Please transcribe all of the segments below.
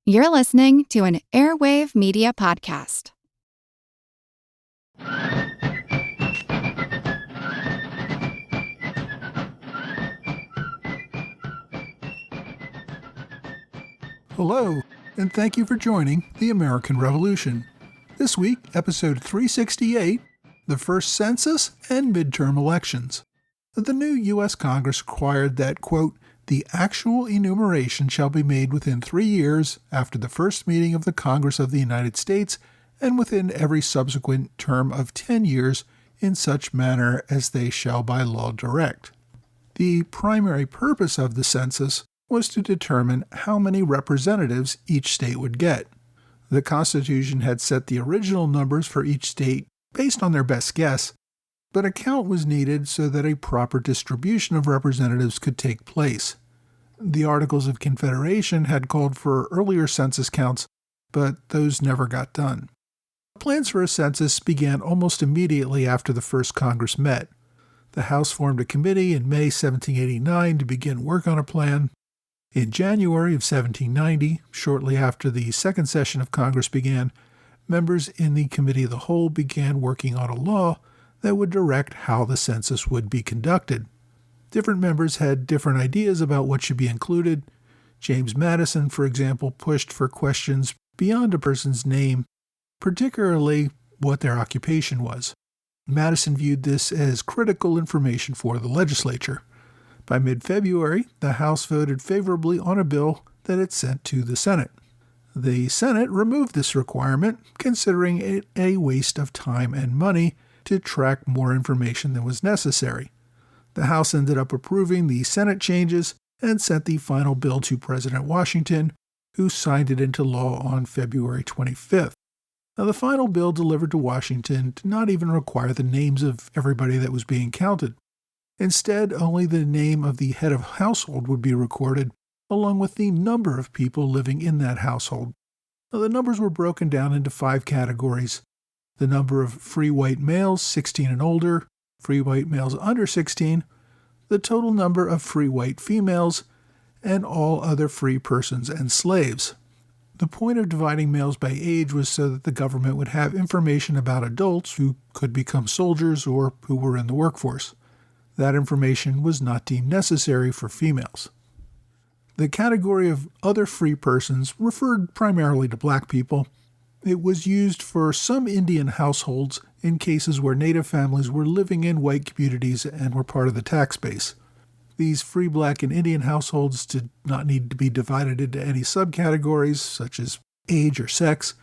You're listening to an Airwave Media Podcast. Hello, and thank you for joining The American Revolution. This week, episode 368, the first census and midterm elections. The new U.S. Congress required that, quote, the actual enumeration shall be made within 3 years after the first meeting of the Congress of the United States and within every subsequent term of 10 years in such manner as they shall by law direct. The primary purpose of the census was to determine how many representatives each state would get. The Constitution had set the original numbers for each state based on their best guess, but a count was needed so that a proper distribution of representatives could take place. The Articles of Confederation had called for earlier census counts, but those never got done. Plans for a census began almost immediately after the first Congress met. The House formed a committee in May 1789 to begin work on a plan. In January of 1790, shortly after the second session of Congress began, members in the Committee of the Whole began working on a law that would direct how the census would be conducted. Different members had different ideas about what should be included. James Madison, for example, pushed for questions beyond a person's name, particularly what their occupation was. Madison viewed this as critical information for the legislature. By mid-February, the House voted favorably on a bill that it sent to the Senate. The Senate removed this requirement, considering it a waste of time and money to track more information than was necessary. The House ended up approving the Senate changes and sent the final bill to President Washington, who signed it into law on February 25th. Now, the final bill delivered to Washington did not even require the names of everybody that was being counted. Instead, only the name of the head of household would be recorded, along with the number of people living in that household. Now, the numbers were broken down into 5 categories: the number of free white males 16 and older, free white males under 16, the total number of free white females, and all other free persons and slaves. The point of dividing males by age was so that the government would have information about adults who could become soldiers or who were in the workforce. That information was not deemed necessary for females. The category of other free persons referred primarily to black people. It was used for some Indian households in cases where Native families were living in white communities and were part of the tax base. These free black and Indian households did not need to be divided into any subcategories, such as age or sex.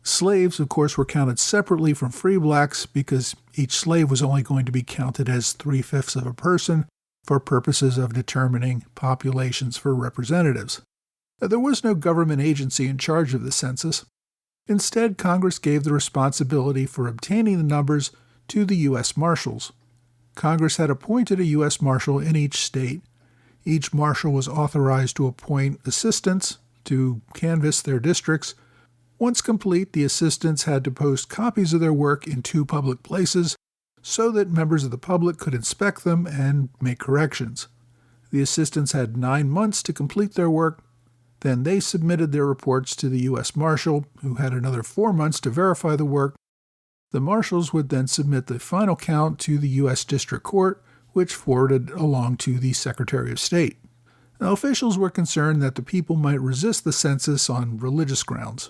Slaves, of course, were counted separately from free blacks because each slave was only going to be counted as 3/5 of a person for purposes of determining populations for representatives. There was no government agency in charge of the census. Instead, Congress gave the responsibility for obtaining the numbers to the U.S. Marshals. Congress had appointed a U.S. Marshal in each state. Each Marshal was authorized to appoint assistants to canvass their districts. Once complete, the assistants had to post copies of their work in 2 public places so that members of the public could inspect them and make corrections. The assistants had 9 months to complete their work. Then they submitted their reports to the U.S. Marshal, who had another 4 months to verify the work. The Marshals would then submit the final count to the U.S. District Court, which forwarded along to the Secretary of State. Now, officials were concerned that the people might resist the census on religious grounds.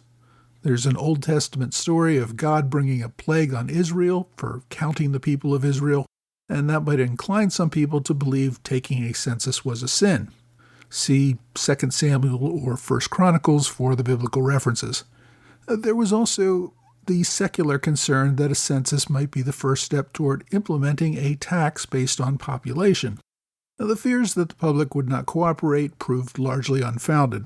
There's an Old Testament story of God bringing a plague on Israel for counting the people of Israel, and that might incline some people to believe taking a census was a sin. See 2 Samuel or 1 Chronicles for the biblical references. There was also the secular concern that a census might be the first step toward implementing a tax based on population. Now, the fears that the public would not cooperate proved largely unfounded.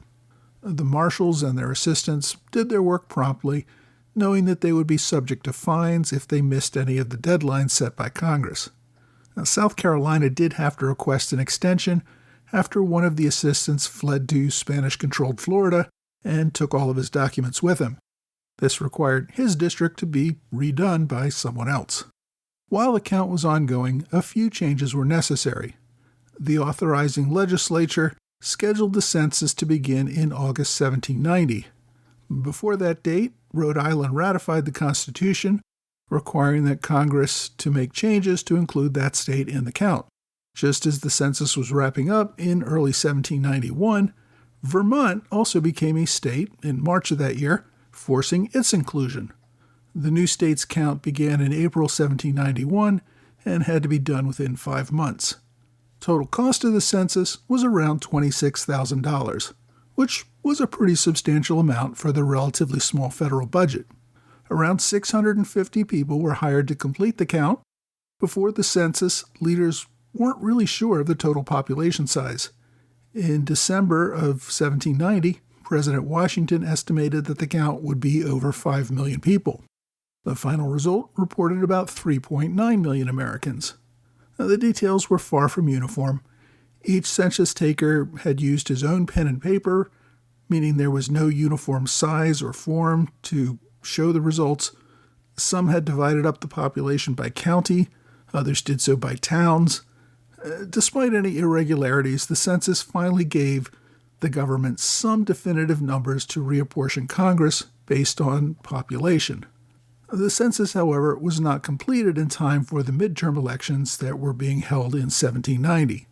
The marshals and their assistants did their work promptly, knowing that they would be subject to fines if they missed any of the deadlines set by Congress. Now, South Carolina did have to request an extension after one of the assistants fled to Spanish-controlled Florida and took all of his documents with him. This required his district to be redone by someone else. While the count was ongoing, a few changes were necessary. The authorizing legislature scheduled the census to begin in August 1790. Before that date, Rhode Island ratified the Constitution, requiring that Congress to make changes to include that state in the count. Just as the census was wrapping up in early 1791, Vermont also became a state in March of that year, forcing its inclusion. The new state's count began in April 1791 and had to be done within 5 months. Total cost of the census was around $26,000, which was a pretty substantial amount for the relatively small federal budget. Around 650 people were hired to complete the count. Before the census, leaders weren't really sure of the total population size. In December of 1790, President Washington estimated that the count would be over 5 million people. The final result reported about 3.9 million Americans. Now, the details were far from uniform. Each census taker had used his own pen and paper, meaning there was no uniform size or form to show the results. Some had divided up the population by county, others did so by towns. Despite any irregularities, the census finally gave the government some definitive numbers to reapportion Congress based on population. The census, however, was not completed in time for the midterm elections that were being held in 1790.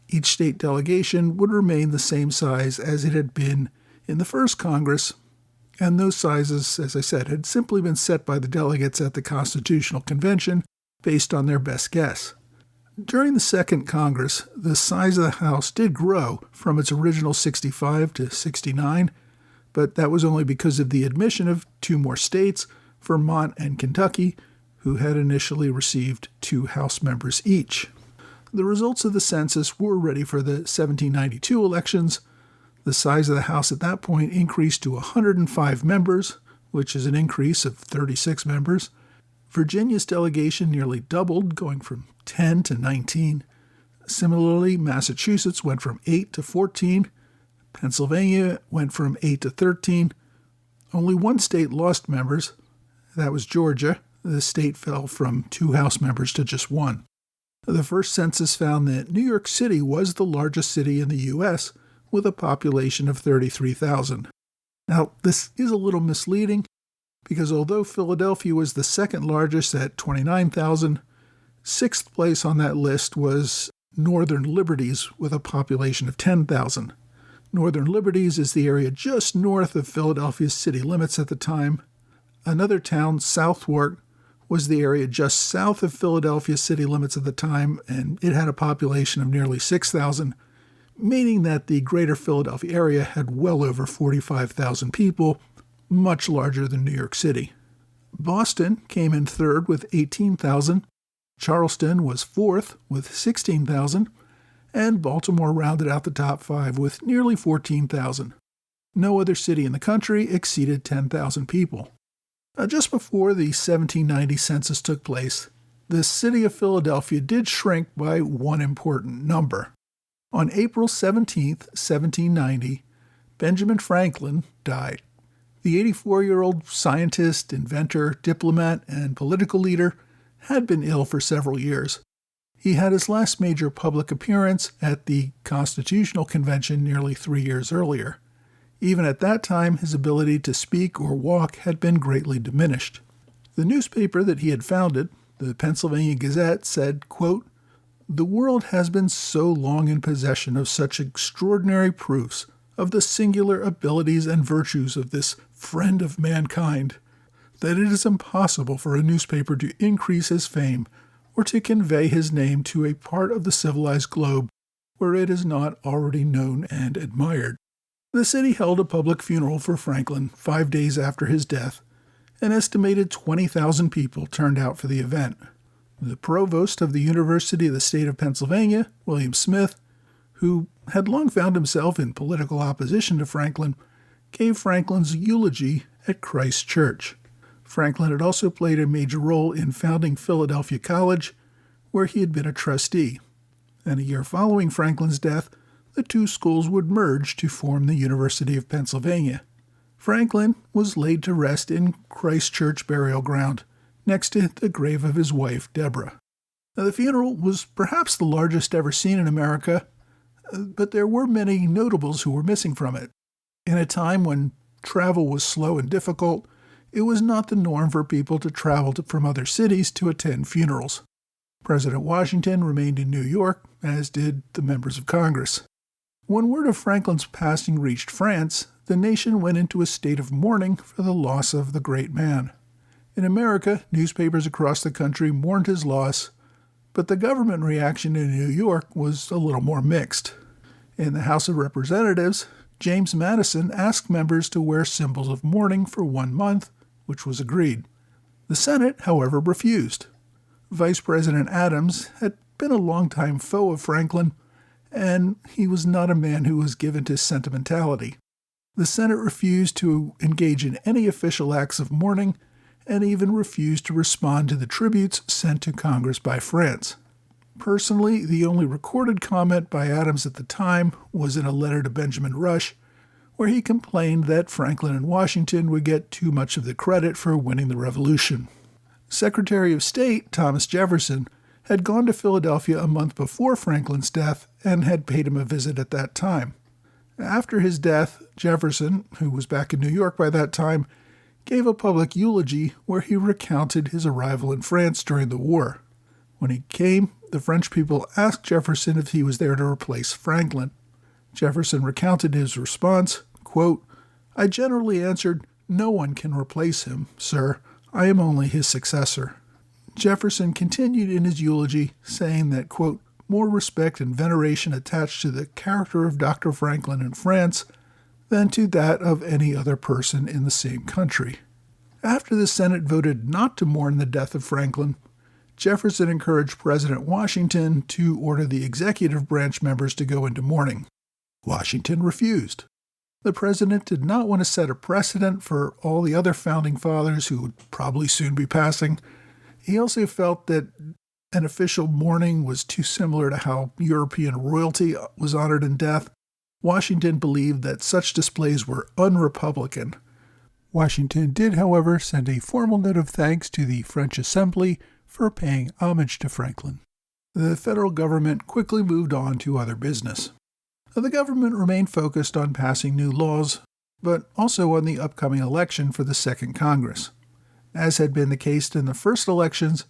Each state delegation would remain the same size as it had been in the first Congress, and those sizes, as I said, had simply been set by the delegates at the Constitutional Convention based on their best guess. During the Second Congress, the size of the House did grow from its original 65 to 69, but that was only because of the admission of 2 more states, Vermont and Kentucky, who had initially received 2 House members each. The results of the census were ready for the 1792 elections. The size of the House at that point increased to 105 members, which is an increase of 36 members. Virginia's delegation nearly doubled, going from 10 to 19. Similarly, Massachusetts went from 8 to 14. Pennsylvania went from 8 to 13. Only one state lost members. That was Georgia. The state fell from 2 House members to just 1. The first census found that New York City was the largest city in the U.S., with a population of 33,000. Now, this is a little misleading, because although Philadelphia was the second largest at 29,000, 6th place on that list was Northern Liberties with a population of 10,000. Northern Liberties is the area just north of Philadelphia's city limits at the time. Another town, Southwark, was the area just south of Philadelphia's city limits at the time, and it had a population of nearly 6,000, meaning that the greater Philadelphia area had well over 45,000 people, much larger than New York City. Boston came in 3rd with 18,000, Charleston was 4th with 16,000, and Baltimore rounded out the top 5 with nearly 14,000. No other city in the country exceeded 10,000 people. Just before the 1790 census took place, the city of Philadelphia did shrink by one important number. On April 17, 1790, Benjamin Franklin died. The 84-year-old scientist, inventor, diplomat, and political leader had been ill for several years. He had his last major public appearance at the Constitutional Convention nearly 3 years earlier. Even at that time, his ability to speak or walk had been greatly diminished. The newspaper that he had founded, the Pennsylvania Gazette, said, quote, "The world has been so long in possession of such extraordinary proofs of the singular abilities and virtues of this friend of mankind, that it is impossible for a newspaper to increase his fame or to convey his name to a part of the civilized globe where it is not already known and admired." The city held a public funeral for Franklin 5 days after his death. An estimated 20,000 people turned out for the event. The provost of the University of the State of Pennsylvania, William Smith, who had long found himself in political opposition to Franklin, gave Franklin's eulogy at Christ Church. Franklin had also played a major role in founding Philadelphia College, where he had been a trustee. And a year following Franklin's death, the 2 schools would merge to form the University of Pennsylvania. Franklin was laid to rest in Christ Church burial ground, next to the grave of his wife, Deborah. Now, the funeral was perhaps the largest ever seen in America. but there were many notables who were missing from it. In a time when travel was slow and difficult, it was not the norm for people to travel from other cities to attend funerals. President Washington remained in New York, as did the members of Congress. When word of Franklin's passing reached France, the nation went into a state of mourning for the loss of the great man. In America, newspapers across the country mourned his loss, but the government reaction in New York was a little more mixed. In the House of Representatives, James Madison asked members to wear symbols of mourning for 1 month, which was agreed. The Senate, however, refused. Vice President Adams had been a longtime foe of Franklin, and he was not a man who was given to sentimentality. The Senate refused to engage in any official acts of mourning and even refused to respond to the tributes sent to Congress by France. Personally, the only recorded comment by Adams at the time was in a letter to Benjamin Rush, where he complained that Franklin and Washington would get too much of the credit for winning the Revolution. Secretary of State Thomas Jefferson had gone to Philadelphia a month before Franklin's death and had paid him a visit at that time. After his death, Jefferson, who was back in New York by that time, gave a public eulogy where he recounted his arrival in France during the war. When he came, the French people asked Jefferson if he was there to replace Franklin. Jefferson recounted his response, quote, "I generally answered, 'No one can replace him, sir. I am only his successor.'" Jefferson continued in his eulogy, saying that, quote, "more respect and veneration attached to the character of Dr. Franklin in France than to that of any other person in the same country." After the Senate voted not to mourn the death of Franklin, Jefferson encouraged President Washington to order the executive branch members to go into mourning. Washington refused. The president did not want to set a precedent for all the other founding fathers who would probably soon be passing. He also felt that an official mourning was too similar to how European royalty was honored in death. Washington believed that such displays were un-Republican. Washington did, however, send a formal note of thanks to the French Assembly for paying homage to Franklin. The federal government quickly moved on to other business. The government remained focused on passing new laws, but also on the upcoming election for the Second Congress. As had been the case in the first elections,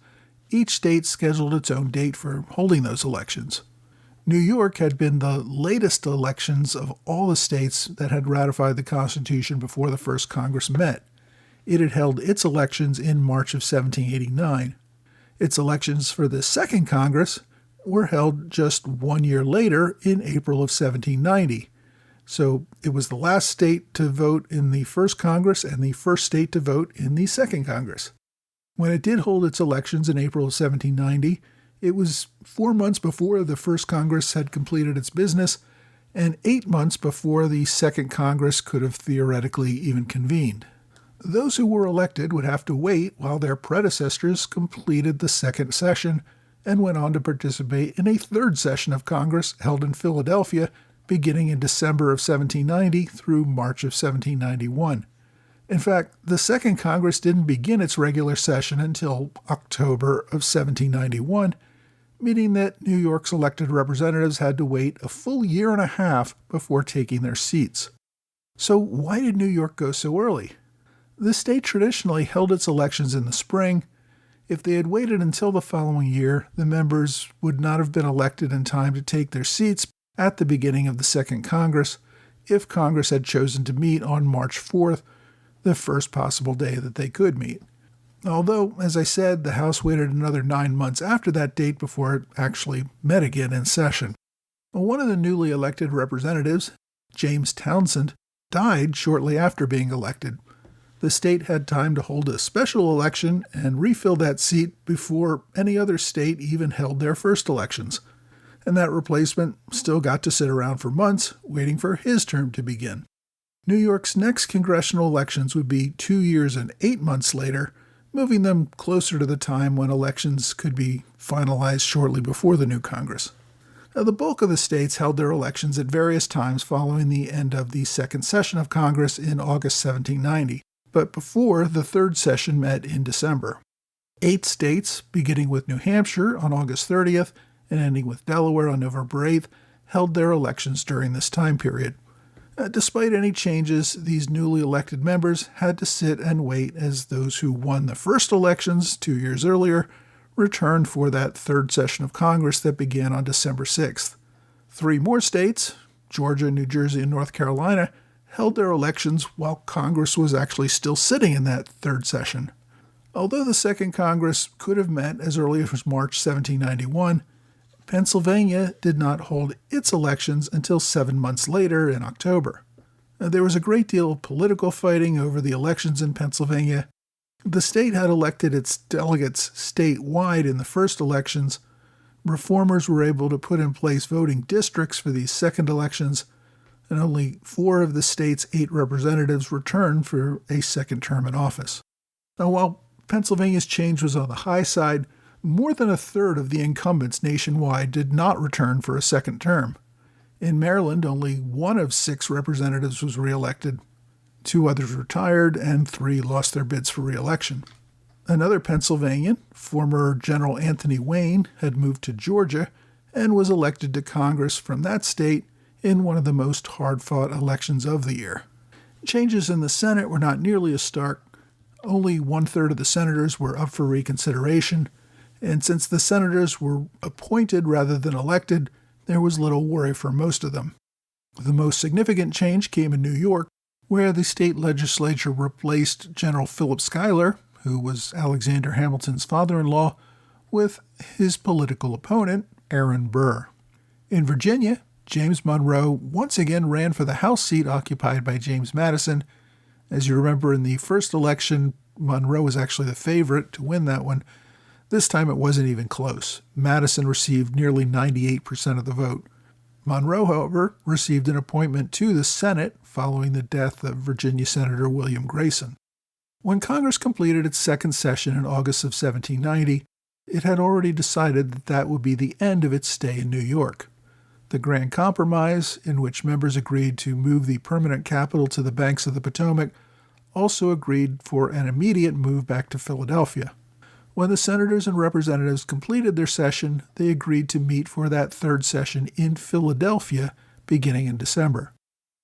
each state scheduled its own date for holding those elections. New York had been the latest elections of all the states that had ratified the Constitution before the first Congress met. It had held its elections in March of 1789. Its elections for the Second Congress were held just 1 year later in April of 1790. So it was the last state to vote in the first Congress and the first state to vote in the Second Congress. When it did hold its elections in April of 1790, it was 4 months before the first Congress had completed its business and 8 months before the Second Congress could have theoretically even convened. Those who were elected would have to wait while their predecessors completed the second session and went on to participate in a third session of Congress held in Philadelphia beginning in December of 1790 through March of 1791. In fact, the Second Congress didn't begin its regular session until October of 1791, meaning that New York's elected representatives had to wait a full year and a half before taking their seats. So why did New York go so early? The state traditionally held its elections in the spring. If they had waited until the following year, the members would not have been elected in time to take their seats at the beginning of the Second Congress if Congress had chosen to meet on March 4th, the first possible day that they could meet. Although, as I said, the House waited another 9 months after that date before it actually met again in session. One of the newly elected representatives, James Townsend, died shortly after being elected. The state had time to hold a special election and refill that seat before any other state even held their first elections. And that replacement still got to sit around for months, waiting for his term to begin. New York's next congressional elections would be 2 years and 8 months later, moving them closer to the time when elections could be finalized shortly before the new Congress. Now, the bulk of the states held their elections at various times following the end of the second session of Congress in August 1790, but before the third session met in December. 8 states, beginning with New Hampshire on August 30th and ending with Delaware on November 8th, held their elections during this time period. Despite any changes, these newly elected members had to sit and wait as those who won the first elections 2 years earlier returned for that third session of Congress that began on December 6th. 3 more states, Georgia, New Jersey, and North Carolina, held their elections while Congress was actually still sitting in that third session. Although the Second Congress could have met as early as March 1791, Pennsylvania did not hold its elections until 7 months later in October. There was a great deal of political fighting over the elections in Pennsylvania. The state had elected its delegates statewide in the first elections. Reformers were able to put in place voting districts for these second elections, and only 4 of the state's 8 representatives returned for a second term in office. Now, while Pennsylvania's change was on the high side, more than a third of the incumbents nationwide did not return for a second term. In Maryland, only 1 of 6 representatives was reelected. 2 others retired, and 3 lost their bids for reelection. Another Pennsylvanian, former General Anthony Wayne, had moved to Georgia and was elected to Congress from that state in one of the most hard-fought elections of the year. Changes in the Senate were not nearly as stark. Only 1/3 of the senators were up for reconsideration, and since the senators were appointed rather than elected, there was little worry for most of them. The most significant change came in New York, where the state legislature replaced General Philip Schuyler, who was Alexander Hamilton's father-in-law, with his political opponent, Aaron Burr. In Virginia, James Monroe once again ran for the House seat occupied by James Madison. As you remember, in the first election, Monroe was actually the favorite to win that one. This time it wasn't even close. Madison received nearly 98% of the vote. Monroe, however, received an appointment to the Senate following the death of Virginia Senator William Grayson. When Congress completed its second session in August of 1790, it had already decided that that would be the end of its stay in New York. The Grand Compromise, in which members agreed to move the permanent capital to the banks of the Potomac, also agreed for an immediate move back to Philadelphia. When the senators and representatives completed their session, they agreed to meet for that third session in Philadelphia beginning in December.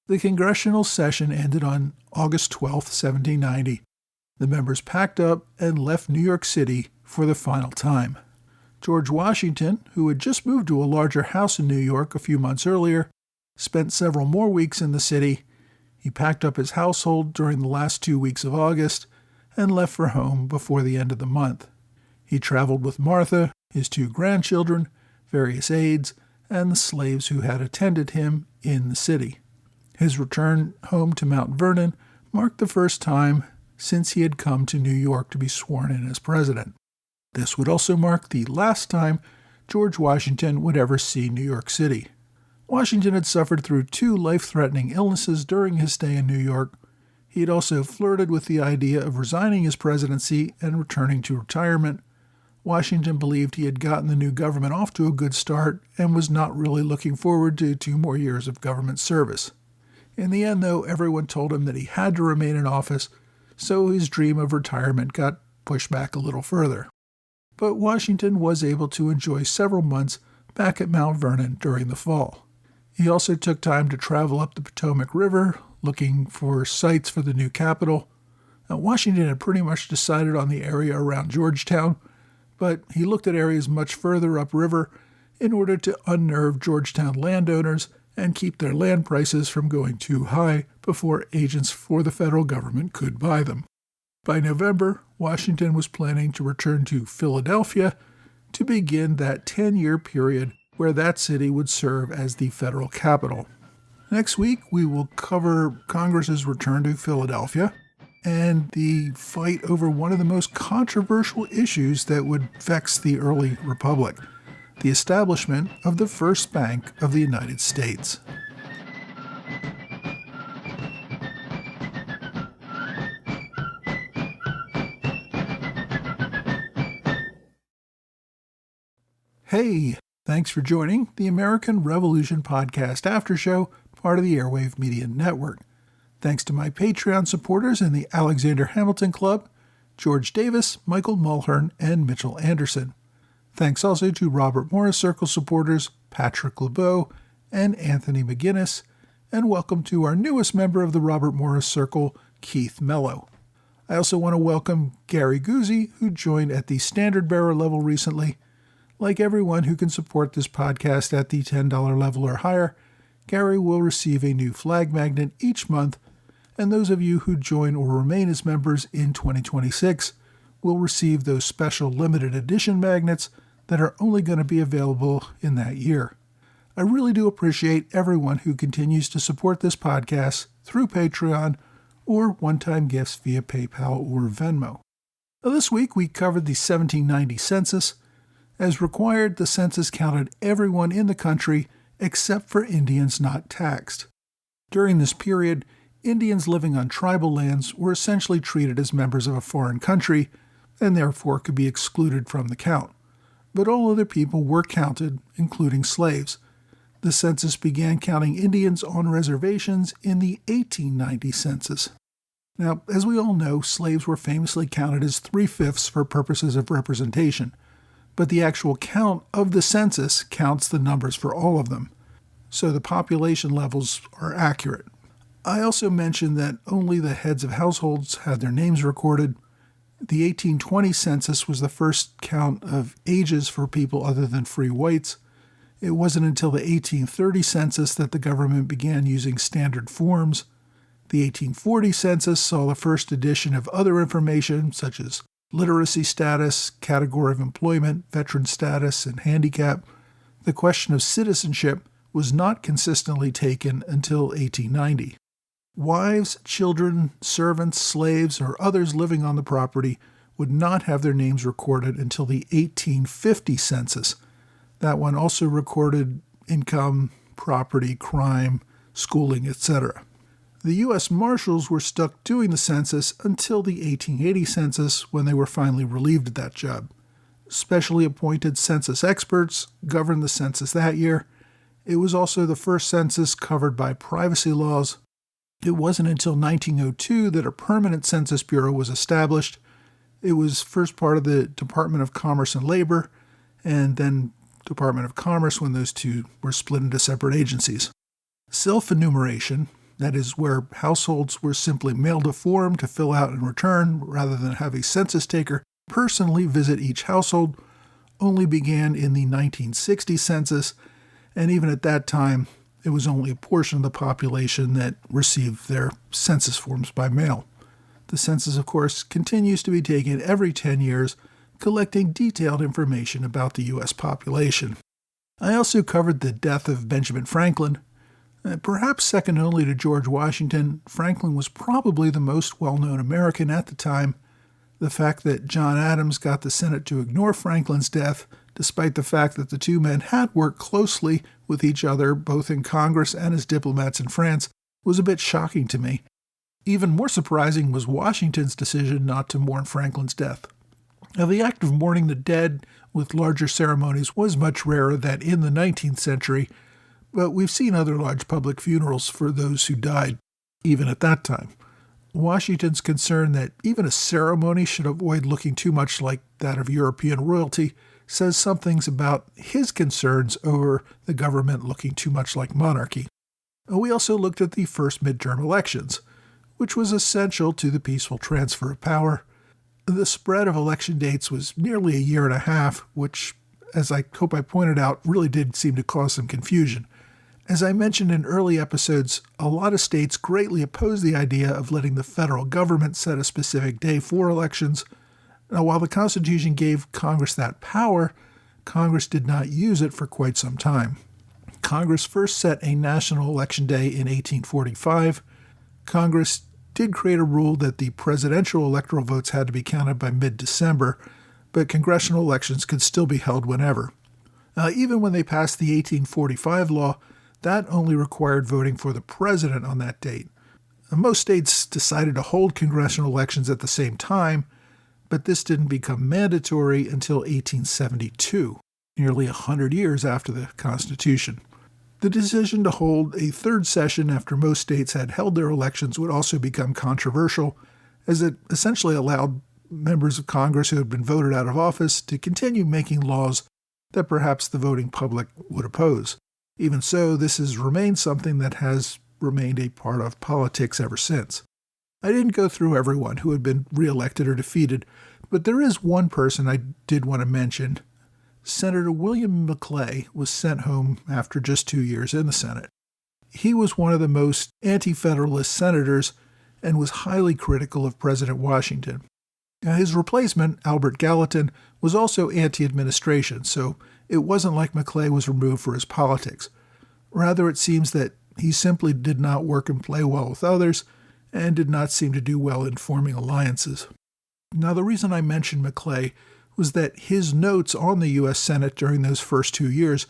The Congressional session ended on August 12, 1790. The members packed up and left New York City for the final time. George Washington, who had just moved to a larger house in New York a few months earlier, spent several more weeks in the city. He packed up his household during the last 2 weeks of August and left for home before the end of the month. He traveled with Martha, his 2 grandchildren, various aides, and the slaves who had attended him in the city. His return home to Mount Vernon marked the first time since he had come to New York to be sworn in as president. This would also mark the last time George Washington would ever see New York City. Washington had suffered through 2 life-threatening illnesses during his stay in New York. He had also flirted with the idea of resigning his presidency and returning to retirement. Washington believed he had gotten the new government off to a good start and was not really looking forward to 2 more years of government service. In the end, though, everyone told him that he had to remain in office, so his dream of retirement got pushed back a little further. But Washington was able to enjoy several months back at Mount Vernon during the fall. He also took time to travel up the Potomac River, looking for sites for the new capital. Now, Washington had pretty much decided on the area around Georgetown, but he looked at areas much further upriver in order to unnerve Georgetown landowners and keep their land prices from going too high before agents for the federal government could buy them. By November, Washington was planning to return to Philadelphia to begin that 10-year period where that city would serve as the federal capital. Next week, we will cover Congress's return to Philadelphia and the fight over one of the most controversial issues that would vex the early republic, the establishment of the first bank of the United States. Hey, thanks for joining the American Revolution Podcast After Show, part of the Airwave Media Network. Thanks to my Patreon supporters in the Alexander Hamilton Club, George Davis, Michael Mulhern, and Mitchell Anderson. Thanks also to Robert Morris Circle supporters, Patrick LeBeau, and Anthony McGinnis, and welcome to our newest member of the Robert Morris Circle, Keith Mello. I also want to welcome Gary Guzzi, who joined at the standard bearer level recently. Like everyone who can support this podcast at the $10 level or higher, Gary will receive a new flag magnet each month, and those of you who join or remain as members in 2026 will receive those special limited edition magnets that are only going to be available in that year. I really do appreciate everyone who continues to support this podcast through Patreon or one-time gifts via PayPal or Venmo. Now, this week we covered the 1790 census. As required, the census counted everyone in the country except for Indians not taxed. During this period, Indians living on tribal lands were essentially treated as members of a foreign country and therefore could be excluded from the count. But all other people were counted, including slaves. The census began counting Indians on reservations in the 1890 census. Now, as we all know, slaves were famously counted as 3/5 for purposes of representation, but the actual count of the census counts the numbers for all of them, so the population levels are accurate. I also mentioned that only the heads of households had their names recorded. The 1820 census was the first count of ages for people other than free whites. It wasn't until the 1830 census that the government began using standard forms. The 1840 census saw the first addition of other information such as literacy status, category of employment, veteran status, and handicap. The question of citizenship was not consistently taken until 1890. Wives, children, servants, slaves, or others living on the property would not have their names recorded until the 1850 census. That one also recorded income, property, crime, schooling, etc. The U.S. Marshals were stuck doing the census until the 1880 census, when they were finally relieved of that job. Specially appointed census experts governed the census that year. It was also the first census covered by privacy laws. It wasn't until 1902 that a permanent Census Bureau was established. It was first part of the Department of Commerce and Labor, and then Department of Commerce when those two were split into separate agencies. Self-enumeration, that is, where households were simply mailed a form to fill out and return rather than have a census taker personally visit each household, only began in the 1960 census, and even at that time, it was only a portion of the population that received their census forms by mail. The census, of course, continues to be taken every 10 years, collecting detailed information about the U.S. population. I also covered the death of Benjamin Franklin. Perhaps second only to George Washington, Franklin was probably the most well-known American at the time. The fact that John Adams got the Senate to ignore Franklin's death, despite the fact that the two men had worked closely with each other both in Congress and as diplomats in France, was a bit shocking to me. Even more surprising was Washington's decision not to mourn Franklin's death. Now, the act of mourning the dead with larger ceremonies was much rarer than in the 19th century, but we've seen other large public funerals for those who died, even at that time. Washington's concern that even a ceremony should avoid looking too much like that of European royalty says some things about his concerns over the government looking too much like monarchy. We also looked at the first midterm elections, which was essential to the peaceful transfer of power. The spread of election dates was nearly a year and a half, which, as I hope I pointed out, really did seem to cause some confusion. As I mentioned in early episodes, a lot of states greatly opposed the idea of letting the federal government set a specific day for elections. Now, while the Constitution gave Congress that power, Congress did not use it for quite some time. Congress first set a national election day in 1845. Congress did create a rule that the presidential electoral votes had to be counted by mid-December, but congressional elections could still be held whenever. Even when they passed the 1845 law, that only required voting for the president on that date. Most states decided to hold congressional elections at the same time, but this didn't become mandatory until 1872, nearly 100 years after the Constitution. The decision to hold a third session after most states had held their elections would also become controversial, as it essentially allowed members of Congress who had been voted out of office to continue making laws that perhaps the voting public would oppose. Even so, this has remained something that has remained a part of politics ever since. I didn't go through everyone who had been reelected or defeated, but there is one person I did want to mention. Senator William McClay was sent home after just 2 years in the Senate. He was one of the most anti-federalist senators and was highly critical of President Washington. Now, his replacement, Albert Gallatin, was also anti-administration, so it wasn't like McClay was removed for his politics. Rather, it seems that he simply did not work and play well with others and did not seem to do well in forming alliances. Now, the reason I mentioned McClay was that his notes on the U.S. Senate during those first 2 years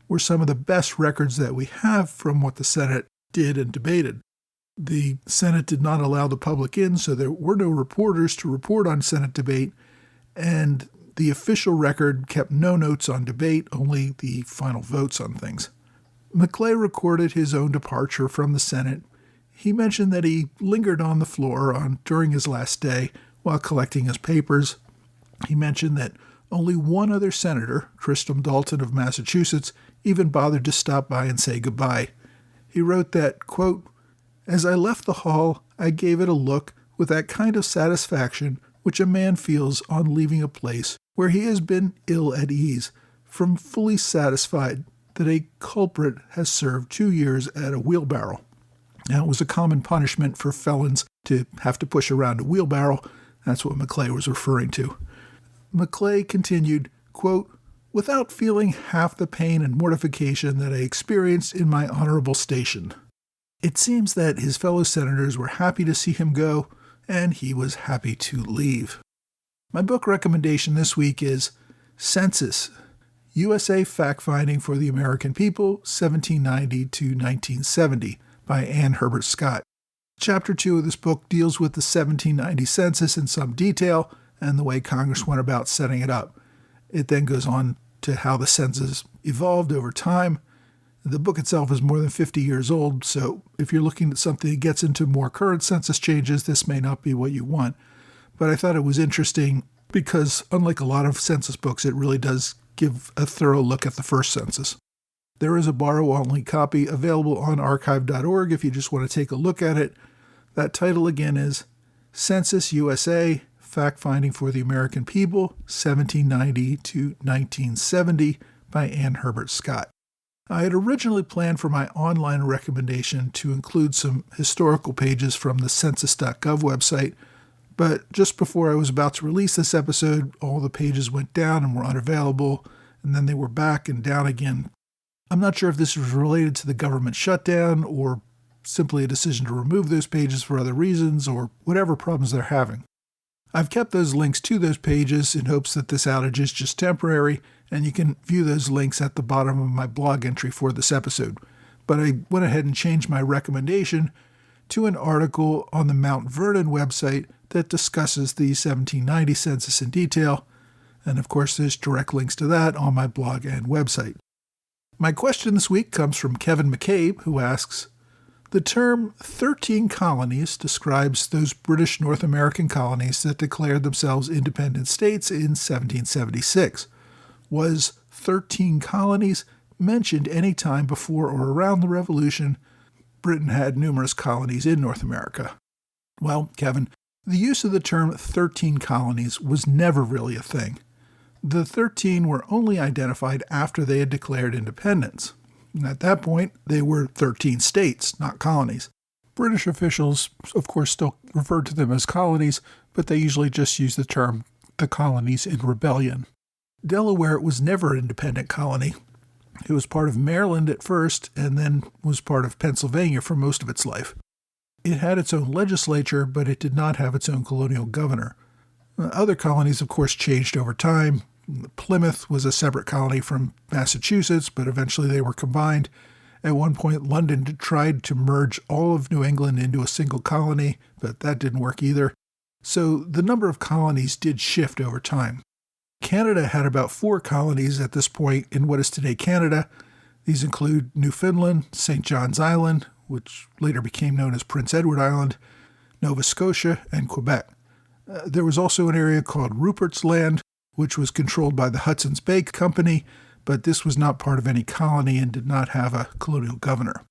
were some of the best records that we have from what the Senate did and debated. The Senate did not allow the public in, so there were no reporters to report on Senate debate, and the official record kept no notes on debate, only the final votes on things. McClay recorded his own departure from the Senate. He mentioned that he lingered on the floor during his last day while collecting his papers. He mentioned that only one other senator, Tristram Dalton of Massachusetts, even bothered to stop by and say goodbye. He wrote that, quote, "As I left the hall, I gave it a look with that kind of satisfaction which a man feels on leaving a place where he has been ill at ease, from fully satisfied that a culprit has served 2 years at a wheelbarrow." Now, it was a common punishment for felons to have to push around a wheelbarrow. That's what McClay was referring to. McClay continued, quote, "Without feeling half the pain and mortification that I experienced in my honorable station." It seems that his fellow senators were happy to see him go, and he was happy to leave. My book recommendation this week is Census, USA Fact-Finding for the American People, 1790 to 1970, by Ann Herbert Scott. Chapter 2 of this book deals with the 1790 census in some detail and the way Congress went about setting it up. It then goes on to how the census evolved over time. The book itself is more than 50 years old, so if you're looking at something that gets into more current census changes, this may not be what you want. But I thought it was interesting because, unlike a lot of census books, it really does give a thorough look at the first census. There is a borrow-only copy available on archive.org if you just want to take a look at it. That title again is Census USA, Fact-Finding for the American People, 1790 to 1970 by Ann Herbert Scott. I had originally planned for my online recommendation to include some historical pages from the census.gov website, but just before I was about to release this episode, all the pages went down and were unavailable, and then they were back and down again. I'm not sure if this was related to the government shutdown or simply a decision to remove those pages for other reasons or whatever problems they're having. I've kept those links to those pages in hopes that this outage is just temporary, and you can view those links at the bottom of my blog entry for this episode. But I went ahead and changed my recommendation to an article on the Mount Vernon website that discusses the 1790 census in detail, and of course there's direct links to that on my blog and website. My question this week comes from Kevin McCabe, who asks, the term 13 colonies describes those British North American colonies that declared themselves independent states in 1776. Was 13 colonies mentioned any time before or around the Revolution? Britain had numerous colonies in North America. Well, Kevin, the use of the term 13 colonies was never really a thing. The 13 were only identified after they had declared independence. At that point, they were 13 states, not colonies. British officials, of course, still referred to them as colonies, but they usually just used the term the colonies in rebellion. Delaware was never an independent colony. It was part of Maryland at first, and then was part of Pennsylvania for most of its life. It had its own legislature, but it did not have its own colonial governor. Other colonies, of course, changed over time. Plymouth was a separate colony from Massachusetts, but eventually they were combined. At one point, London tried to merge all of New England into a single colony, but that didn't work either. So the number of colonies did shift over time. Canada had about 4 colonies at this point in what is today Canada. These include Newfoundland, St. John's Island, which later became known as Prince Edward Island, Nova Scotia, and Quebec. There was also an area called Rupert's Land, which was controlled by the Hudson's Bay Company, but this was not part of any colony and did not have a colonial governor.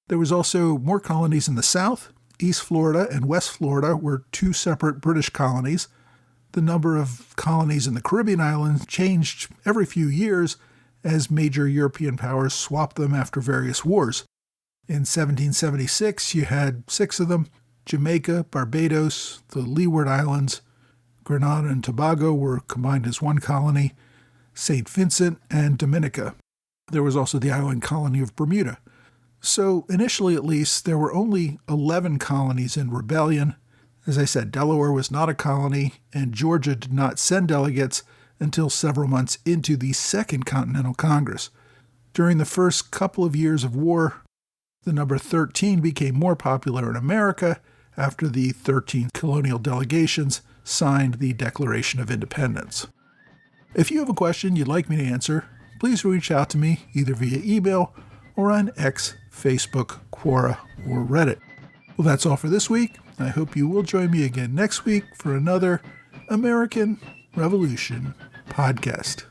There was also more colonies in the South. East Florida and West Florida were two separate British colonies. The number of colonies in the Caribbean islands changed every few years as major European powers swapped them after various wars. In 1776, you had 6 of them. Jamaica, Barbados, the Leeward Islands, Grenada and Tobago were combined as one colony, St. Vincent, and Dominica. There was also the island colony of Bermuda. So initially, at least, there were only 11 colonies in rebellion. As I said, Delaware was not a colony, and Georgia did not send delegates until several months into the Second Continental Congress. During the first couple of years of war, the number 13 became more popular in America after the 13 colonial delegations signed the Declaration of Independence. If you have a question you'd like me to answer, please reach out to me either via email or on X, Facebook, Quora, or Reddit. Well, that's all for this week. I hope you will join me again next week for another American Revolution podcast.